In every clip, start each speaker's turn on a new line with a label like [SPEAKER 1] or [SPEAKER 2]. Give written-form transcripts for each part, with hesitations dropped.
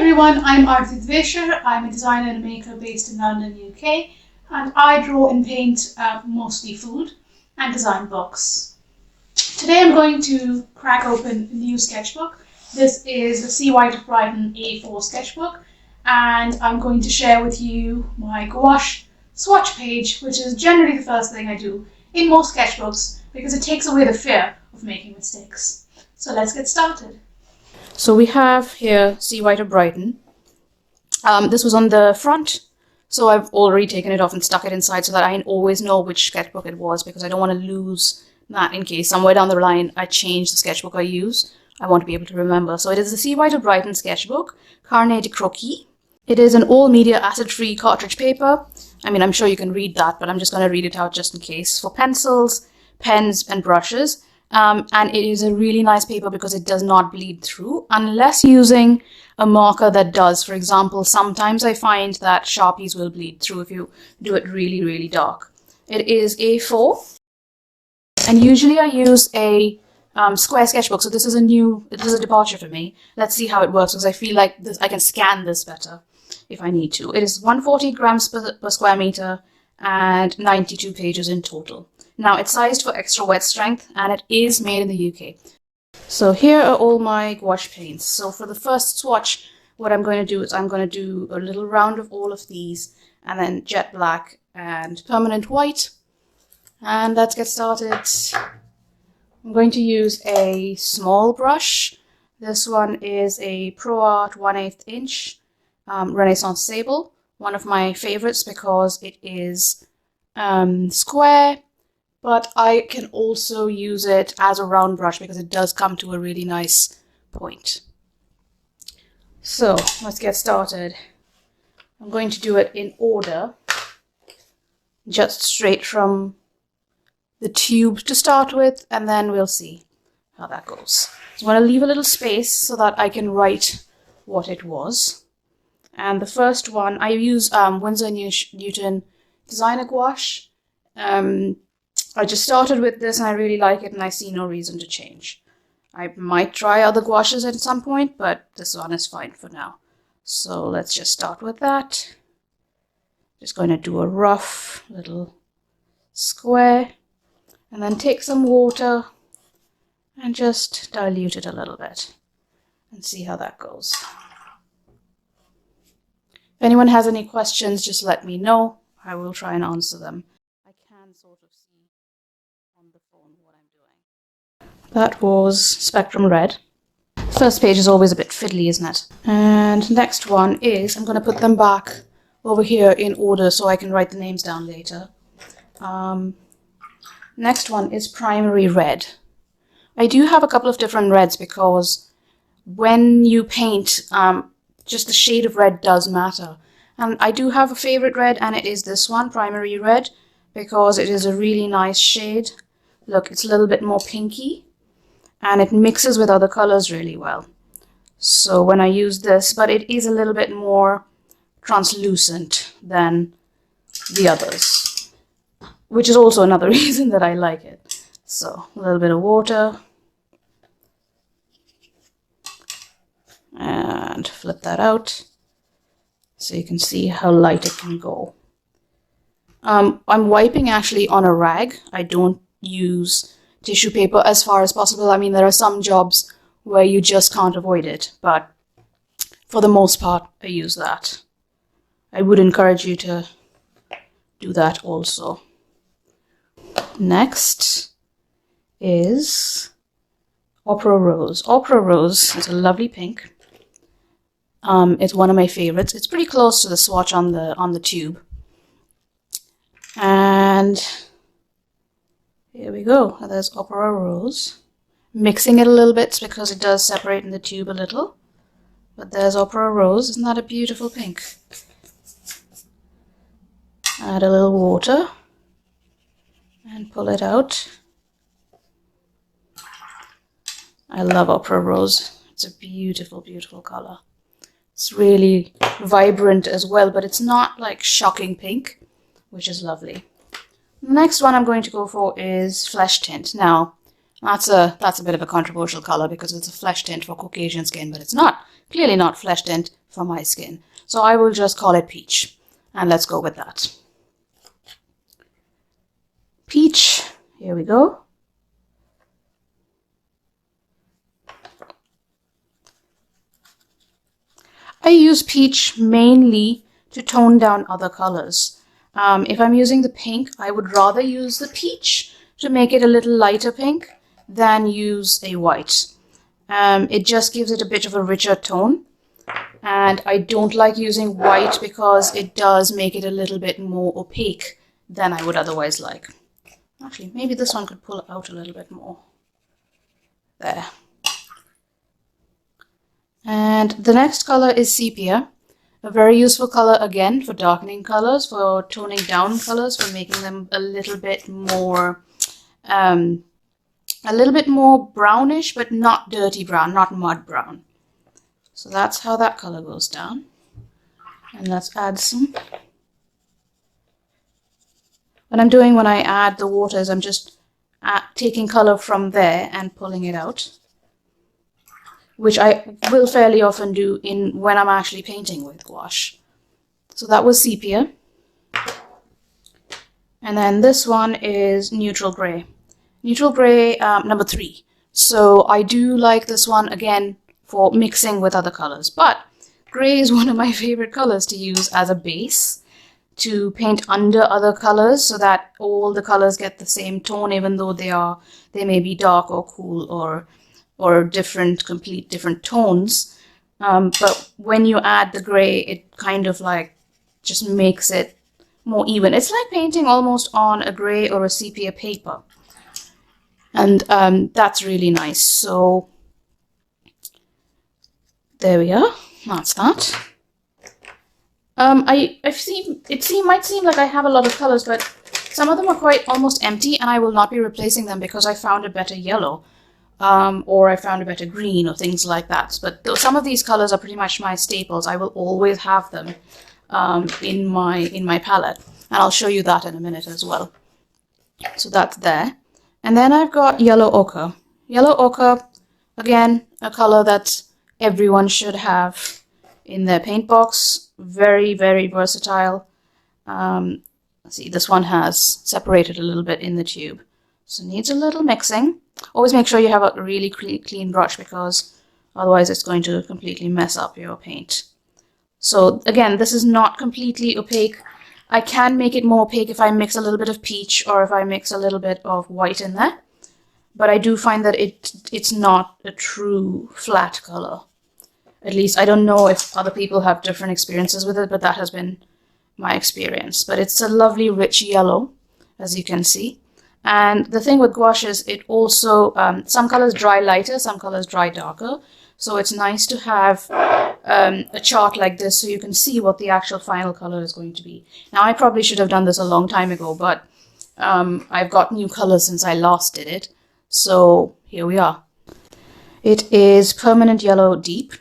[SPEAKER 1] everyone, I'm Arati Devasher. I'm a designer and maker based in London, UK, and I draw and paint mostly food and design books. Today I'm going to crack open a new sketchbook. This is the C. White of Brighton A4 sketchbook, and I'm going to share with you my gouache swatch page, which is generally the first thing I do in most sketchbooks because it takes away the fear of making mistakes. So let's get started. So we have here C. White of Brighton. This was on the front, so I've already taken it off and stuck it inside so that I always know which sketchbook it was, because I don't want to lose that in case somewhere down the line I change the sketchbook I use. I want to be able to remember. So it is the C. White of Brighton sketchbook, Carnet de Croquis. It is an all-media acid-free cartridge paper. I mean, I'm sure you can read that, but I'm just going to read it out just in case. For pencils, pens, and brushes. And it is a really nice paper because it does not bleed through unless using a marker that does. For example, sometimes I find that Sharpies will bleed through if you do it really, really dark. It is A4, and usually I use a square sketchbook, so this is a departure for me. Let's see how it works, because I feel like I can scan this better if I need to. It is 140 grams per square meter and 92 pages in total. Now, it's sized for extra wet strength, and it is made in the UK. So here are all my gouache paints. So for the first swatch, what I'm going to do is I'm going to do a little round of all of these, and then jet black and permanent white. And let's get started. I'm going to use a small brush. This one is a Pro Art 1/8 inch Renaissance Sable. One of my favorites because it is square, but I can also use it as a round brush because it does come to a really nice point. So let's get started. I'm going to do it in order, just straight from the tube to start with, and then we'll see how that goes. So I'm going to leave a little space so that I can write what it was. And the first one, I use Winsor Newton Designer Gouache. I just started with this and I really like it, and I see no reason to change. I might try other gouaches at some point, but this one is fine for now. So let's just start with that. Just going to do a rough little square, and then take some water and just dilute it a little bit and see how that goes. If anyone has any questions, just let me know. I will try and answer them. I can sort of see on the phone what I'm doing. That was Spectrum Red. First page is always a bit fiddly, isn't it? And next one is, I'm going to put them back over here in order so I can write the names down later. Next one is Primary Red. I do have a couple of different reds because when you paint, just the shade of red does matter. And I do have a favorite red, and it is this one, Primary Red, because it is a really nice shade. Look, it's a little bit more pinky, and it mixes with other colors really well. So when I use this, but it is a little bit more translucent than the others, which is also another reason that I like it. So a little bit of water, and flip that out so you can see how light it can go. I'm wiping actually on a rag. I don't use tissue paper as far as possible. I mean, there are some jobs where you just can't avoid it, but for the most part, I use that. I would encourage you to do that also. Next is Opera Rose. Opera Rose is a lovely pink. It's one of my favorites. It's pretty close to the swatch on the tube. And here we go. There's Opera Rose. Mixing it a little bit because it does separate in the tube a little. But there's Opera Rose. Isn't that a beautiful pink? Add a little water and pull it out. I love Opera Rose. It's a beautiful, beautiful color. It's really vibrant as well, but it's not like shocking pink, which is lovely. The next one I'm going to go for is Flesh Tint. Now, that's a bit of a controversial color because it's a flesh tint for Caucasian skin, but it's not. Clearly not flesh tint for my skin. So I will just call it Peach, and let's go with that. Peach, here we go. I use Peach mainly to tone down other colors. If I'm using the pink, I would rather use the Peach to make it a little lighter pink than use a white. It just gives it a bit of a richer tone. And I don't like using white because it does make it a little bit more opaque than I would otherwise like. Actually, maybe this one could pull out a little bit more. There. And the next color is Sepia. A very useful color again for darkening colors, for toning down colors, for making them a little bit more brownish, but not dirty brown, not mud brown. So that's how that color goes down. And let's add some. What I'm doing when I add the water is I'm just taking color from there and pulling it out, which I will fairly often do when I'm actually painting with gouache. So that was Sepia. And then this one is Neutral Grey. Neutral Grey, number 3. So I do like this one, again, for mixing with other colors. But grey is one of my favorite colors to use as a base to paint under other colors so that all the colors get the same tone, even though they may be dark or cool or complete different tones. But when you add the grey, it kind of like just makes it more even. It's like painting almost on a grey or a sepia paper. And that's really nice. So there we are. That's that. It might seem like I have a lot of colors, but some of them are quite almost empty, and I will not be replacing them because I found a better yellow, or I found a better green, or things like that. But some of these colors are pretty much my staples. I will always have them in my palette, and I'll show you that in a minute as well. So that's there. And then I've got yellow ochre. Yellow ochre, again, a color that everyone should have in their paint box. Very, very versatile. See, this one has separated a little bit in the tube, so needs a little mixing. Always make sure you have a really clean brush, because otherwise it's going to completely mess up your paint. So again, this is not completely opaque. I can make it more opaque if I mix a little bit of peach or if I mix a little bit of white in there. But I do find that it's not a true flat color. At least I don't know if other people have different experiences with it, but that has been my experience. But it's a lovely rich yellow, as you can see. And the thing with gouache is it also, some colors dry lighter, some colors dry darker. So it's nice to have a chart like this so you can see what the actual final color is going to be. Now, I probably should have done this a long time ago, but I've got new colors since I last did it. So here we are. It is Permanent Yellow Deep.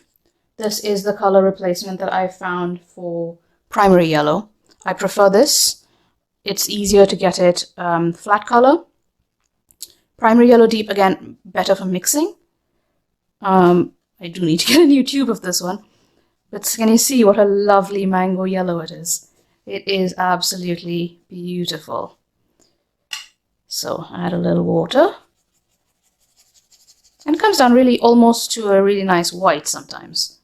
[SPEAKER 1] This is the color replacement that I found for primary yellow. I prefer this. It's easier to get it flat color. Primary Yellow Deep, again, better for mixing. I do need to get a new tube of this one. But can you see what a lovely mango yellow it is? It is absolutely beautiful. So add a little water. And it comes down really almost to a really nice white sometimes.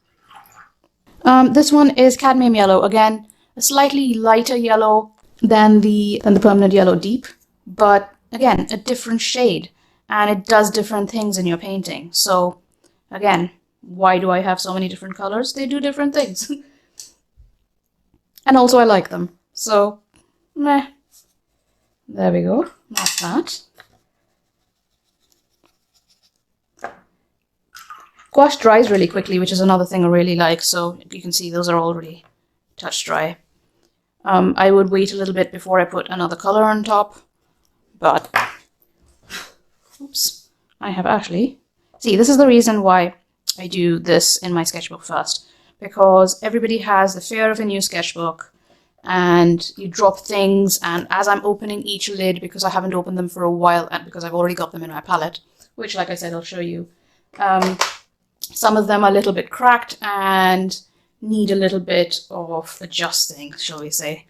[SPEAKER 1] This one is Cadmium Yellow. Again, a slightly lighter yellow than the Permanent Yellow Deep. But again, a different shade. And it does different things in your painting. So again, why do I have so many different colors? They do different things. And also I like them. So, meh. There we go. That's that. Gouache dries really quickly, which is another thing I really like. So you can see those are already touch dry. I would wait a little bit before I put another color on top. But, oops, I have actually... See, this is the reason why I do this in my sketchbook first, because everybody has the fear of a new sketchbook and you drop things, and as I'm opening each lid, because I haven't opened them for a while and because I've already got them in my palette, which like I said I'll show you, some of them are a little bit cracked and need a little bit of adjusting, shall we say.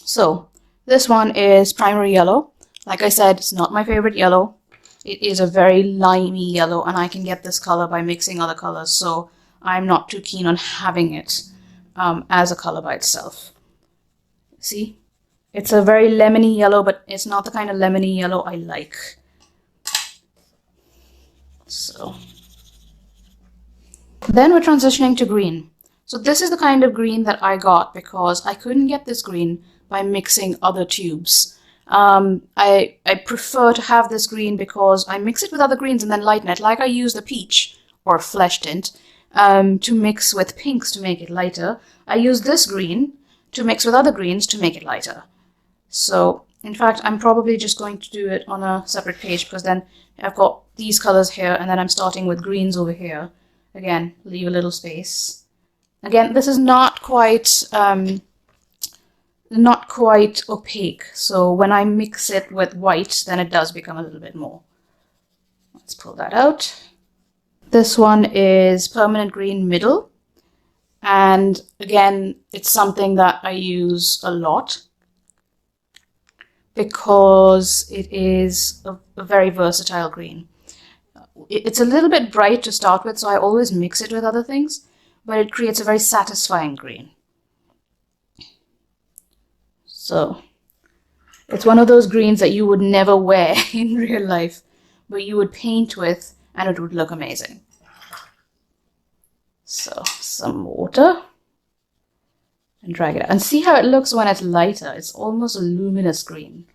[SPEAKER 1] So this one is primary yellow. Like I said, it's not my favorite yellow. It is a very limey yellow, and I can get this color by mixing other colors, so I'm not too keen on having it as a color by itself. See? It's a very lemony yellow, but it's not the kind of lemony yellow I like. So then we're transitioning to green. So this is the kind of green that I got because I couldn't get this green by mixing other tubes. I prefer to have this green because I mix it with other greens and then lighten it, like I use the peach or flesh tint to mix with pinks to make it lighter. I use this green to mix with other greens to make it lighter. So in fact, I'm probably just going to do it on a separate page because then I've got these colors here and then I'm starting with greens over here. Again, leave a little space. Again, this is not quite opaque, so when I mix it with white, then it does become a little bit more. Let's pull that out. This one is permanent green middle, and again, it's something that I use a lot because it is a very versatile green. It's a little bit bright to start with, so I always mix it with other things, but it creates a very satisfying green. So it's one of those greens that you would never wear in real life, but you would paint with and it would look amazing. So some water and drag it out. And see how it looks when it's lighter. It's almost a luminous green.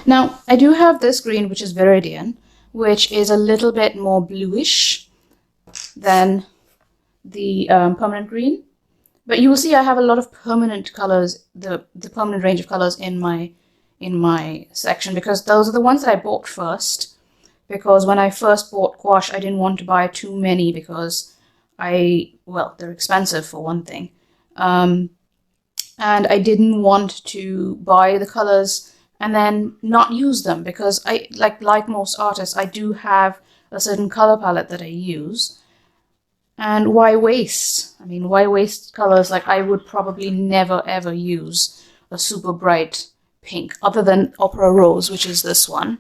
[SPEAKER 1] Now, I do have this green, which is Viridian, which is a little bit more bluish than the permanent green. But you will see I have a lot of permanent colors, the permanent range of colors in my section, because those are the ones that I bought first. Because when I first bought gouache, I didn't want to buy too many because they're expensive for one thing. And I didn't want to buy the colors and then not use them because I like most artists, I do have a certain color palette that I use. And why waste? I mean, why waste colors? Like, I would probably never ever use a super bright pink other than Opera Rose, which is this one.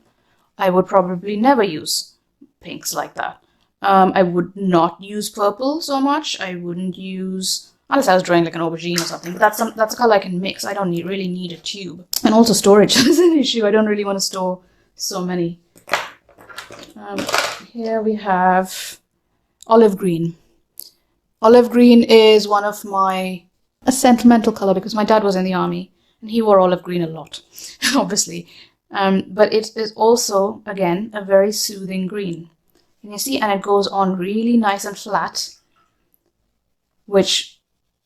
[SPEAKER 1] I would probably never use pinks like that. I would not use purple so much. I wouldn't use, unless I was drawing like an aubergine or something, but that's a color I can mix. I don't really need a tube. And also storage is an issue. I don't really want to store so many. Here we have olive green. Olive green is one of a sentimental color because my dad was in the army and he wore olive green a lot, obviously. But it is also, again, a very soothing green. Can you see? And it goes on really nice and flat, which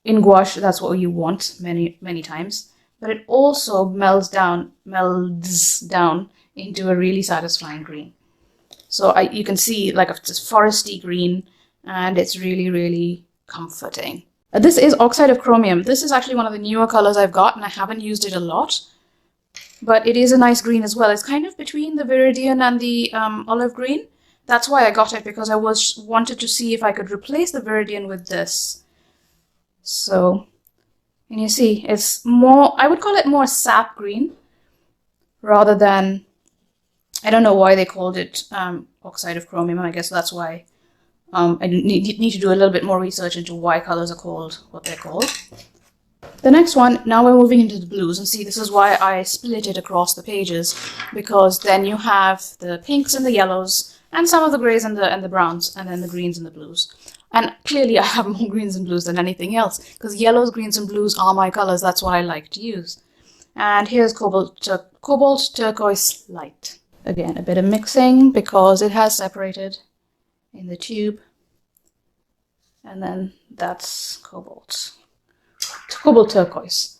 [SPEAKER 1] in gouache, that's what you want many, many times. But it also melds down into a really satisfying green. So you can see like this foresty green, and it's really, really comforting. This is oxide of chromium. This is actually one of the newer colors I've got, and I haven't used it a lot. But it is a nice green as well. It's kind of between the Viridian and the olive green. That's why I got it, because I wanted to see if I could replace the Viridian with this. So, and you see, it's more, I would call it more sap green, rather than, I don't know why they called it oxide of chromium. I guess that's why I need to do a little bit more research into why colors are called what they're called. The next one, now we're moving into the blues, and see, this is why I split it across the pages, because then you have the pinks and the yellows, and some of the greys and the browns, and then the greens and the blues. And clearly I have more greens and blues than anything else, because yellows, greens, and blues are my colors. That's what I like to use. And here's cobalt turquoise light. Again, a bit of mixing, because it has separated in the tube. And then that's cobalt turquoise.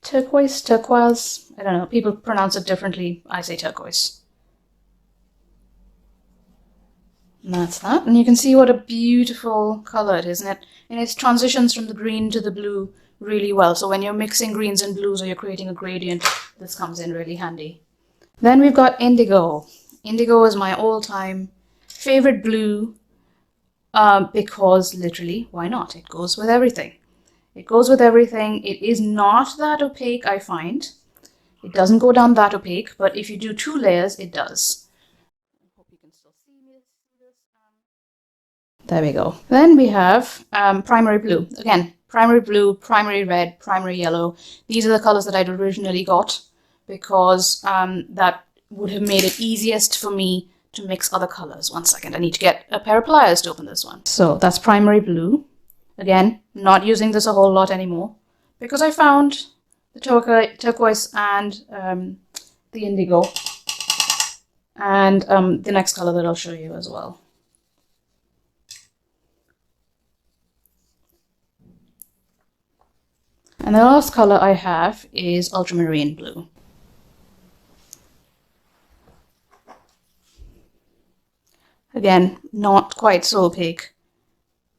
[SPEAKER 1] Turquoise, I don't know, people pronounce it differently. I say turquoise. And that's that. And you can see what a beautiful color it is, and it transitions from the green to the blue really well. So when you're mixing greens and blues, or you're creating a gradient, this comes in really handy. Then we've got indigo. Indigo is my all-time favorite blue because literally, why not? It goes with everything. It goes with everything. It is not that opaque, I find. It doesn't go down that opaque, but if you do 2 layers, it does. I hope you can still see this. There we go. Then we have primary blue. Again, primary blue, primary red, primary yellow. These are the colors that I'd originally got because that would have made it easiest for me to mix other colors. One second, I need to get a pair of pliers to open this one. So that's primary blue. Again, not using this a whole lot anymore because I found the turquoise and the indigo and the next color that I'll show you as well. And the last color I have is ultramarine blue. Again, not quite so opaque,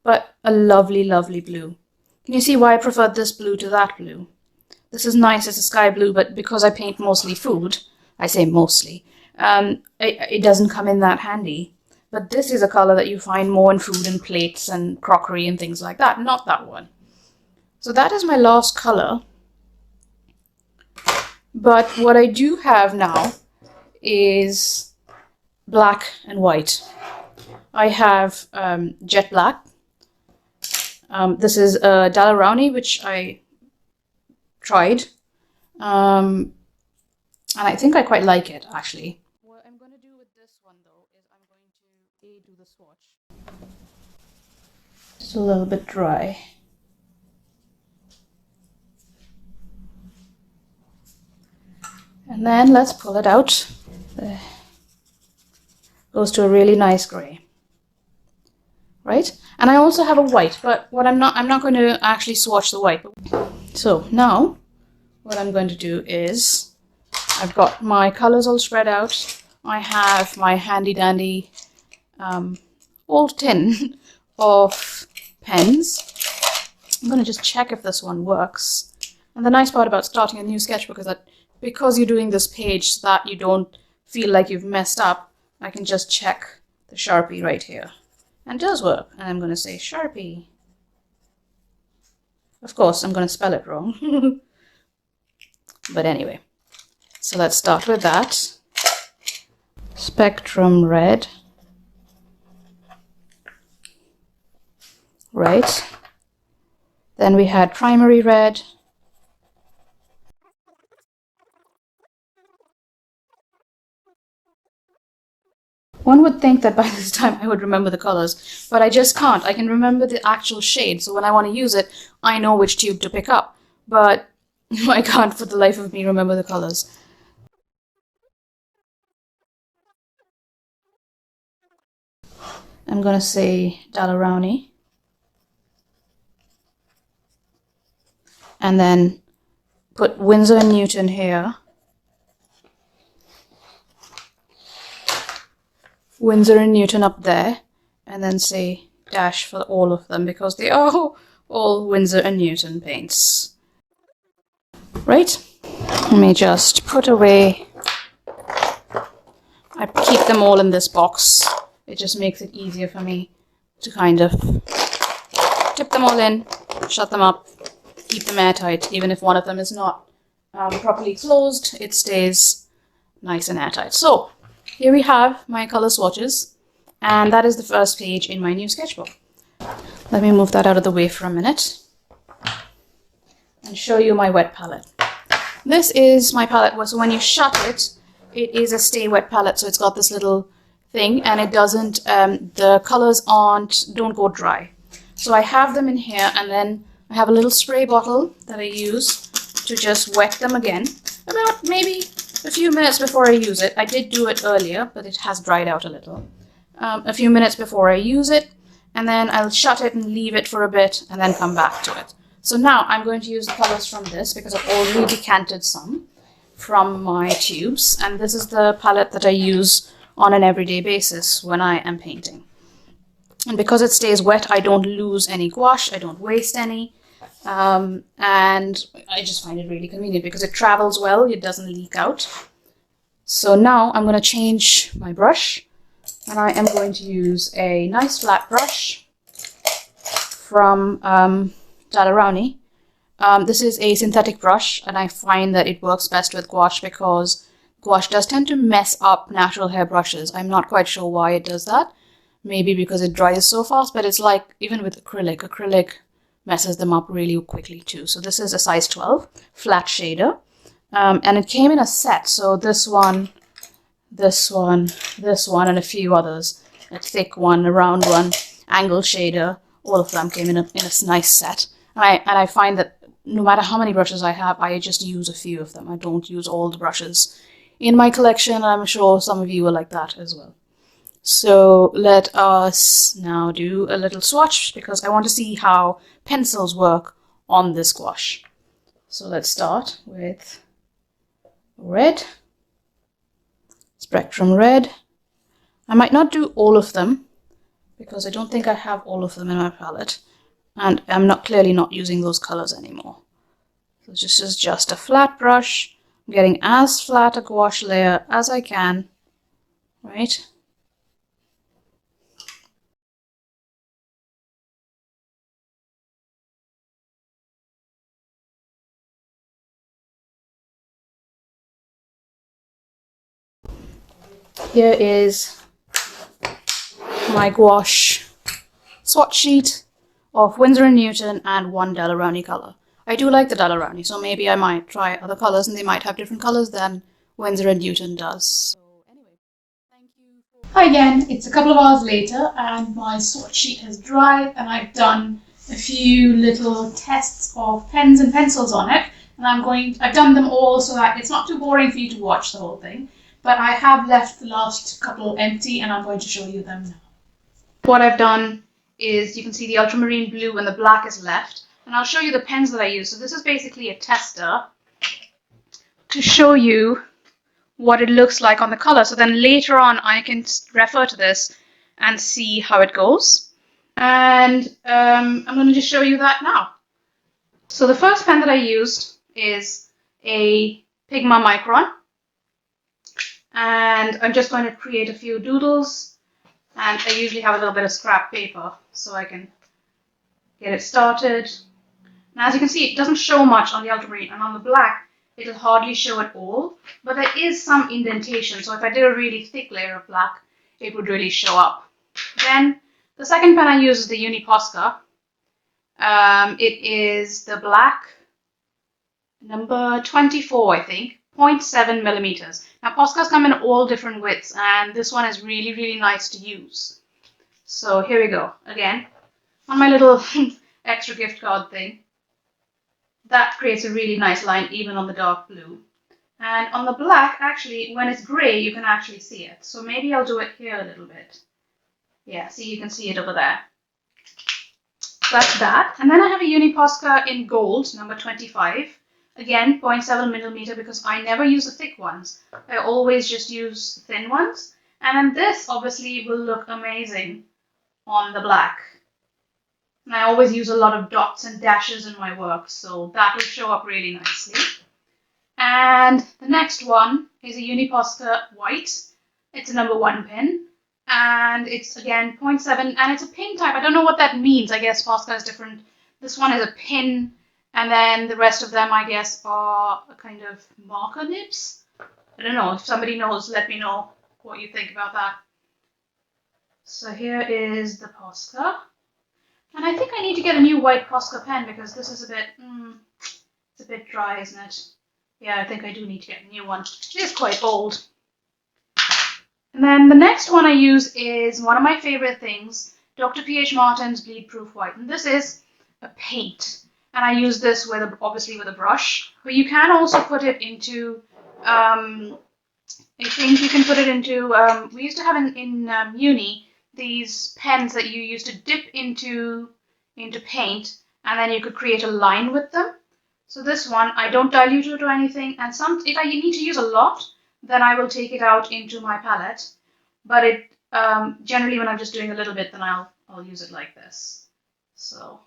[SPEAKER 1] but a lovely, lovely blue. Can you see why I preferred this blue to that blue? This is nice, it's a sky blue, but because I paint mostly food, I say mostly, it doesn't come in that handy. But this is a color that you find more in food and plates and crockery and things like that, not that one. So that is my last color. But what I do have now is black and white. I have jet black. This is a Dalarani, which I tried. And I think I quite like it, actually. What I'm going to do with this one, though, is I'm going to do the swatch. Just a little bit dry. And then let's pull it out. There. Goes to a really nice gray. Right? And I also have a white, but what I'm not going to actually swatch the white. So now what I'm going to do is I've got my colors all spread out. I have my handy dandy old tin of pens. I'm going to just check if this one works. And the nice part about starting a new sketchbook is that because you're doing this page so that you don't feel like you've messed up, I can just check the Sharpie right here. And it does work. And I'm going to say Sharpie. Of course, I'm going to spell it wrong. But anyway, so let's start with that. Spectrum red. Right. Then we had primary red. One would think that by this time I would remember the colors, but I just can't. I can remember the actual shade, so when I want to use it, I know which tube to pick up. But I can't for the life of me remember the colors. I'm going to say Dalarani. And then put Winsor Newton here. Winsor and Newton up there, and then say dash for all of them because they are all Winsor and Newton paints. Right? Let me just put away. I keep them all in this box. It just makes it easier for me to kind of tip them all in, shut them up, keep them airtight. Even if one of them is not properly closed, it stays nice and airtight. So here we have my color swatches, and that is the first page in my new sketchbook. Let me move that out of the way for a minute and show you my wet palette. This is my palette, so when you shut it, it is a stay wet palette, so it's got this little thing, and it doesn't, the colors don't go dry. So I have them in here, and then I have a little spray bottle that I use to just wet them again, about maybe a few minutes before I use it. I did do it earlier, but it has dried out a little. A few minutes before I use it, and then I'll shut it and leave it for a bit, and then come back to it. So now I'm going to use the colors from this, because I've already decanted some from my tubes, and this is the palette that I use on an everyday basis when I am painting. And because it stays wet, I don't lose any gouache, I don't waste any. And I just find it really convenient because it travels well, it doesn't leak out. So now I'm going to change my brush. And I am going to use a nice flat brush from Dalarani. This is a synthetic brush, and I find that it works best with gouache because gouache does tend to mess up natural hair brushes. I'm not quite sure why it does that. Maybe because it dries so fast, but it's like even with acrylic. Acrylic messes them up really quickly too. So this is a size 12 flat shader. And it came in a set. So this one, this one, this one, and a few others. A thick one, a round one, angle shader. All of them came in a nice set. And I find that no matter how many brushes I have, I just use a few of them. I don't use all the brushes in my collection, and I'm sure some of you are like that as well. So let us now do a little swatch because I want to see how pencils work on this gouache. So let's start with red, Spectrum Red. I might not do all of them because I don't think I have all of them in my palette, and I'm clearly not using those colors anymore. So this is just a flat brush. I'm getting as flat a gouache layer as I can, right? Here is my gouache swatch sheet of Winsor Newton and one Dalarani color. I do like the Dalarani, so maybe I might try other colors and they might have different colors than Winsor Newton does. So anyway, thank you. Hi again, it's a couple of hours later and my swatch sheet has dried and I've done a few little tests of pens and pencils on it, and I've done them all so that it's not too boring for you to watch the whole thing. But I have left the last couple empty and I'm going to show you them now. What I've done is you can see the ultramarine blue and the black is left, and I'll show you the pens that I use. So this is basically a tester to show you what it looks like on the color. So then later on I can refer to this and see how it goes. And I'm going to just show you that now. So the first pen that I used is a Pigma Micron. And I'm just going to create a few doodles, and I usually have a little bit of scrap paper so I can get it started. And as you can see, it doesn't show much on the ultramarine, and on the black it'll hardly show at all, but there is some indentation, so if I did a really thick layer of black it would really show up. Then the second pen I use is the Uni Posca. It is the black number 24, I think. 0.7 millimeters. Now Poscas come in all different widths and this one is really, really nice to use. So here we go. Again, on my little extra gift card thing. That creates a really nice line even on the dark blue. And on the black, actually, when it's grey, you can actually see it. So maybe I'll do it here a little bit. Yeah, see, you can see it over there. That's that. And then I have a Uni Posca in gold, number 25. Again, 0.7 millimeter because I never use the thick ones. I always just use the thin ones. And then this obviously will look amazing on the black. And I always use a lot of dots and dashes in my work, so that will show up really nicely. And the next one is a Uni Posca white. It's a number 1 pin. And it's again 0.7 and it's a pin type. I don't know what that means. I guess Posca is different. This one is a pin. And then the rest of them, I guess, are a kind of marker nibs. I don't know. If somebody knows, let me know what you think about that. So here is the Posca. And I think I need to get a new white Posca pen because this is a bit, it's a bit dry, isn't it? Yeah, I think I do need to get a new one. It is quite old. And then the next one I use is one of my favorite things, Dr. P.H. Martin's Bleed Proof White. And this is a paint. And I use this with obviously with a brush, but you can also put it into, I think you can put it into, we used to have in uni, these pens that you used to dip into paint, and then you could create a line with them. So this one, I don't dilute it or anything, and if I need to use a lot, then I will take it out into my palette. But it generally when I'm just doing a little bit, then I'll use it like this. So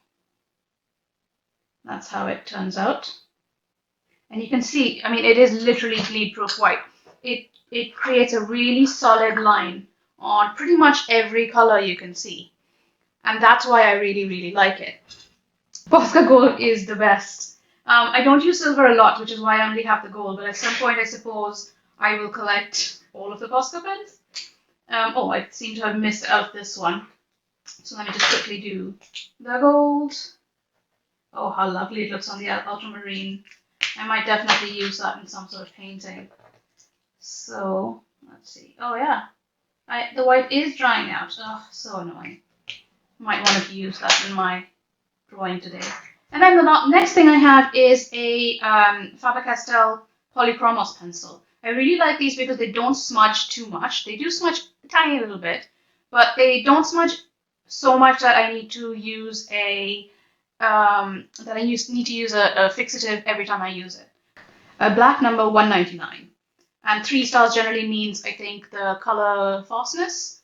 [SPEAKER 1] that's how it turns out. And you can see, I mean, it is literally bleed proof white. It creates a really solid line on pretty much every color you can see. And that's why I really, really like it. Posca gold is the best. I don't use silver a lot, which is why I only have the gold, but at some point I suppose I will collect all of the Posca pens. Oh, I seem to have missed out this one. So let me just quickly do the gold. Oh, how lovely it looks on the ultramarine. I might definitely use that in some sort of painting. So, let's see. Oh yeah, the white is drying out. Oh, so annoying. Might want to use that in my drawing today. And then the next thing I have is a Faber-Castell Polychromos pencil. I really like these because they don't smudge too much. They do smudge a tiny little bit, but they don't smudge so much that I need to use a need to use a fixative every time I use it. A black number 199, and 3 stars generally means I think the color fastness.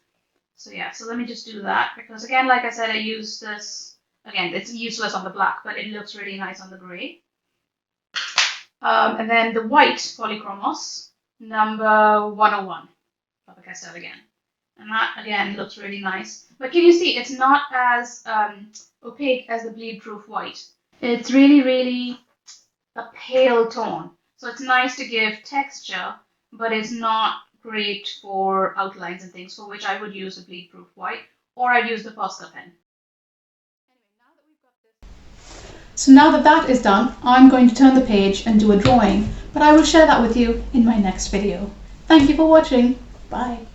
[SPEAKER 1] So yeah, so let me just do that because again, like I said, I use this. Again, it's useless on the black, but it looks really nice on the gray. And then the white Polychromos, number 101, Faber-Castell again. And that, again, looks really nice. But can you see, it's not as opaque as the bleed-proof white. It's really, really a pale tone. So it's nice to give texture, but it's not great for outlines and things, for which I would use a bleed-proof white, or I'd use the Posca pen. So now that that is done, I'm going to turn the page and do a drawing, but I will share that with you in my next video. Thank you for watching. Bye.